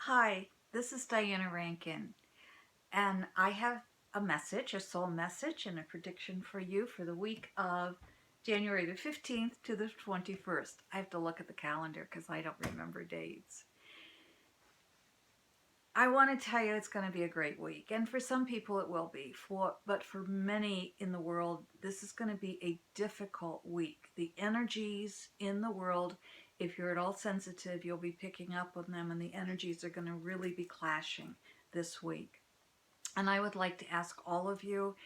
Hi, this is Diana Rankin, and I have a message, a soul message, and a prediction for you for the week of January the 15th to the 21st. I have to look at the calendar because I don't remember dates. I want to tell you it's going to be a great week, and for some people it will be. But for many in the world, this is going to be a difficult week. The energies in the world, if you're at all sensitive, you'll be picking up on them, and the energies are going to really be clashing this week. And I would like to ask all of you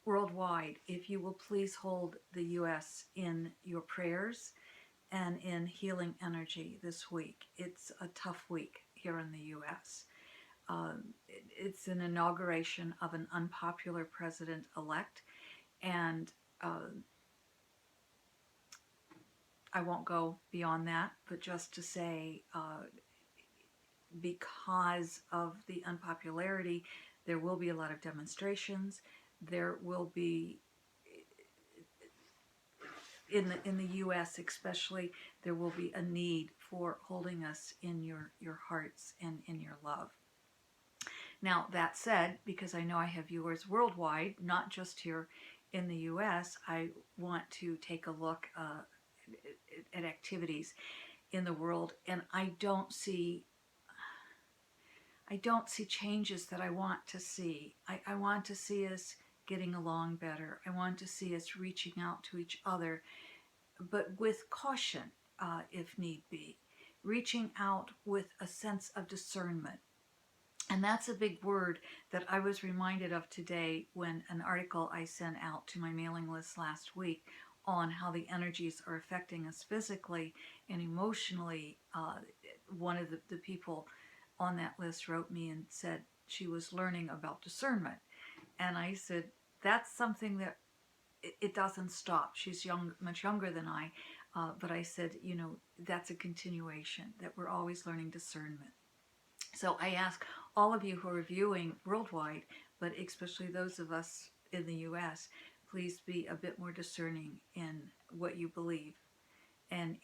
worldwide if you will please hold the U.S. in your prayers and in healing energy this week. It's a tough week here in the U.S. It's an inauguration of an unpopular president-elect, and I won't go beyond that, but just to say, because of the unpopularity, there will be a lot of demonstrations. There will be, in the U.S. especially, there will be a need for holding us in your hearts and in your love. Now, that said, because I know I have viewers worldwide, not just here in the U.S., I want to take a look at activities in the world, and I don't see changes that I want to see. I want to see us getting along better. I want to see us reaching out to each other, but with caution, if need be. Reaching out with a sense of discernment. And that's a big word that I was reminded of today when an article I sent out to my mailing list last week on how the energies are affecting us physically and emotionally. One of the people on that list wrote me and said she was learning about discernment. And I said, that's something that it doesn't stop. She's much younger than I. But I said, that's a continuation, that we're always learning discernment. So I ask all of you who are viewing worldwide, but especially those of us in the U.S., please be a bit more discerning in what you believe and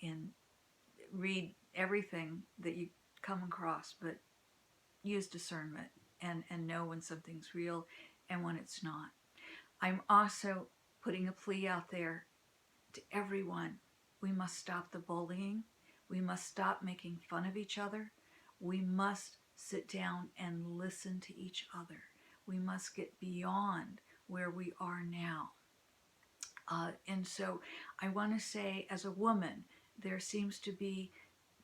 read everything that you come across, but use discernment and know when something's real and when it's not. I'm also putting a plea out there to everyone. We must stop the bullying. We must stop making fun of each other. We must sit down and listen to each other. We must get beyond where we are now. And so I want to say, as a woman, there seems to be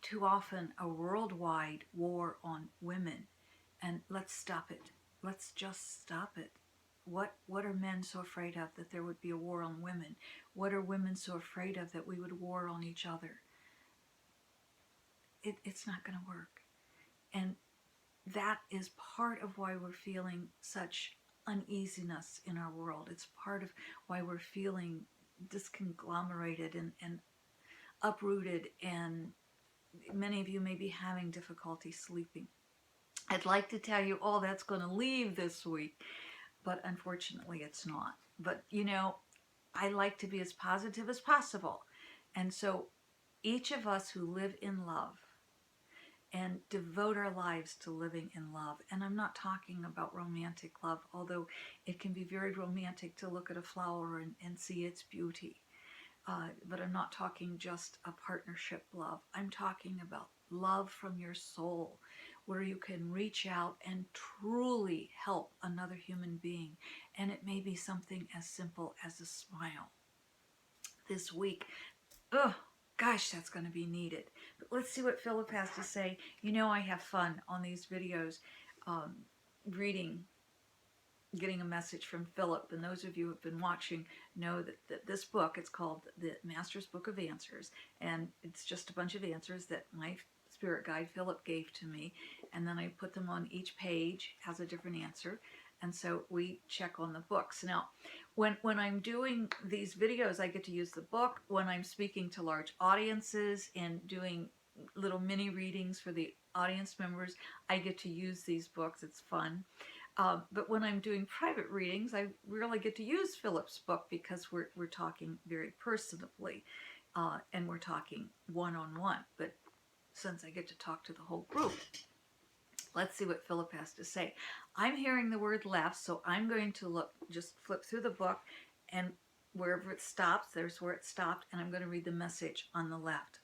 too often a worldwide war on women. And let's stop it. Let's just stop it. What are men so afraid of that there would be a war on women? What are women so afraid of that we would war on each other? It's not going to work. And that is part of why we're feeling such uneasiness in our world. It's part of why we're feeling disconglomerated and uprooted, and many of you may be having difficulty sleeping. I'd like to tell you all that's going to leave this week, but unfortunately it's not. But I like to be as positive as possible. And so each of us who live in love and devote our lives to living in love. And I'm not talking about romantic love, although it can be very romantic to look at a flower and see its beauty. But I'm not talking just a partnership love. I'm talking about love from your soul, where you can reach out and truly help another human being. And it may be something as simple as a smile. This week, gosh, that's going to be needed. But let's see what Philip has to say. I have fun on these videos, getting a message from Philip. And those of you who have been watching know that this book, it's called The Master's Book of Answers. And it's just a bunch of answers that my spirit guide Philip gave to me. And then I put them on each page, has a different answer. And so we check on the books. Now, when I'm doing these videos, I get to use the book. When I'm speaking to large audiences and doing little mini readings for the audience members, I get to use these books. It's fun. But when I'm doing private readings, I really get to use Philip's book because we're talking very personally, and we're talking one-on-one. But since I get to talk to the whole group, Let's see what Philip has to say. I'm hearing the word left, so I'm going to look, just flip through the book, and wherever it stops, there's where it stopped, and I'm going to read the message on the left.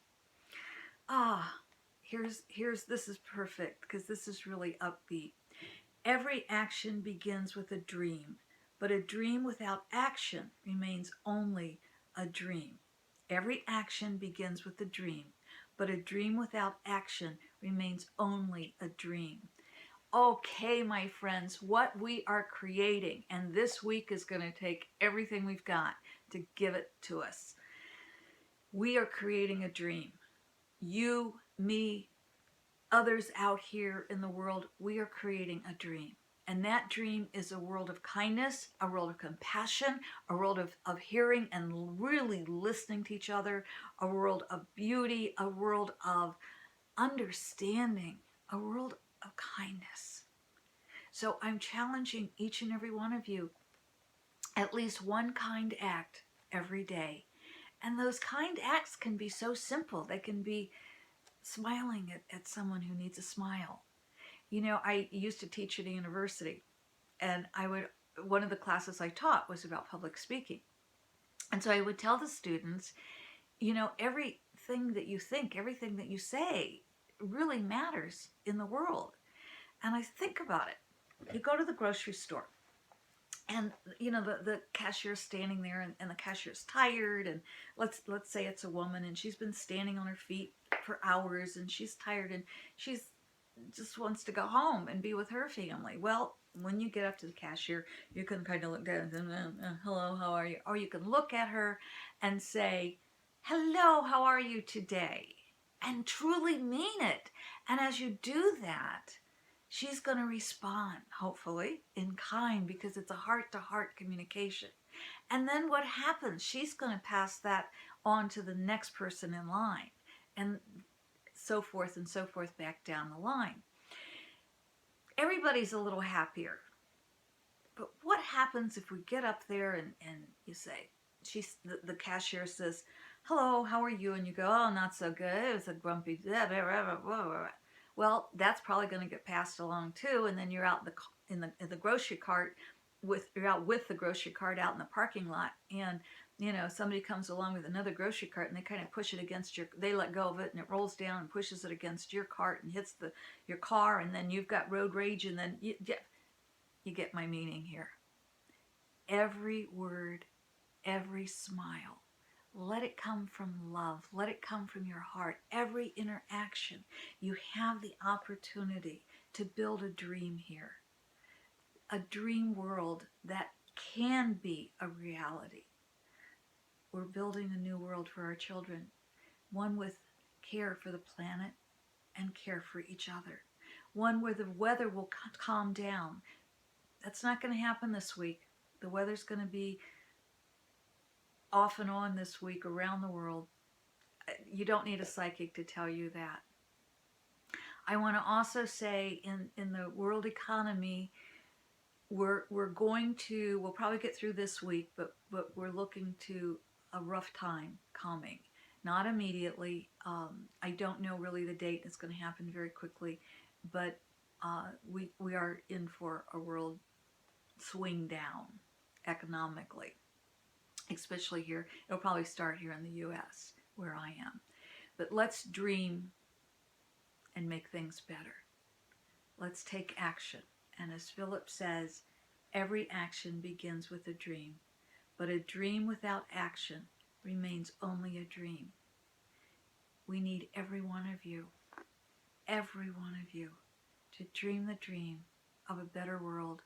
This is perfect, because this is really upbeat. Every action begins with a dream, but a dream without action remains only a dream. Every action begins with a dream, but a dream without action remains only a dream. Okay, my friends, what we are creating, and this week is going to take everything we've got to give it to us. We are creating a dream. You, me, others out here in the world, we are creating a dream. And that dream is a world of kindness, a world of compassion, a world of hearing and really listening to each other, a world of beauty, a world of understanding, a world of kindness. So I'm challenging each and every one of you, at least one kind act every day. And those kind acts can be so simple. They can be smiling at someone who needs a smile. You know, I used to teach at a university, and one of the classes I taught was about public speaking. And so I would tell the students, you know, everything that you think, everything that you say really matters in the world. And I think about it. You go to the grocery store, and you know the cashier's standing there, and the cashier's tired, and let's say it's a woman, and she's been standing on her feet for hours, and she's tired, and she's just wants to go home and be with her family. Well, when you get up to the cashier, you can kind of look down and hello, how are you? Or you can look at her and say, hello, how are you today? And truly mean it. And as you do that, she's going to respond, hopefully, in kind, because it's a heart-to-heart communication. And then what happens? She's going to pass that on to the next person in line. And so forth back down the line. Everybody's a little happier. But what happens if we get up there and you say, the cashier says, hello, how are you? And you go, oh, not so good. It was a grumpy, blah, blah, blah, blah, blah. Well, that's probably going to get passed along too. And then you're out in the grocery cart you're out with the grocery cart out in the parking lot, and you know, somebody comes along with another grocery cart and they kind of push it against they let go of it, and it rolls down and pushes it against your cart and hits your car, and then you've got road rage, and then you get my meaning here. Every word, every smile, let it come from love. Let it come from your heart. Every interaction, you have the opportunity to build a dream here. A dream world that can be a reality. We're building a new world for our children, one with care for the planet and care for each other, one where the weather will calm down. That's not going to happen this week. The weather's going to be off and on this week around the world. You don't need a psychic to tell you that. I want to also say in the world economy, we'll probably get through this week, but we're looking to a rough time coming. Not immediately. I don't know really the date. It's going to happen very quickly, but we are in for a world swing down economically, especially here. It'll probably start here in the U.S. where I am. But let's dream and make things better. Let's take action. And as Philip says, every action begins with a dream, but a dream without action remains only a dream. We need every one of you to dream the dream of a better world,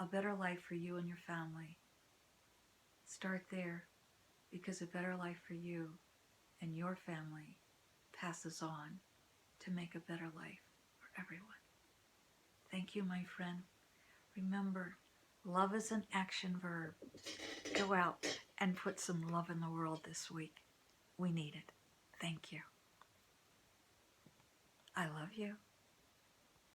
a better life for you and your family. Start there, because a better life for you and your family passes on to make a better life for everyone. Thank you, my friend. Remember, love is an action verb. Go out and put some love in the world this week. We need it. Thank you. I love you.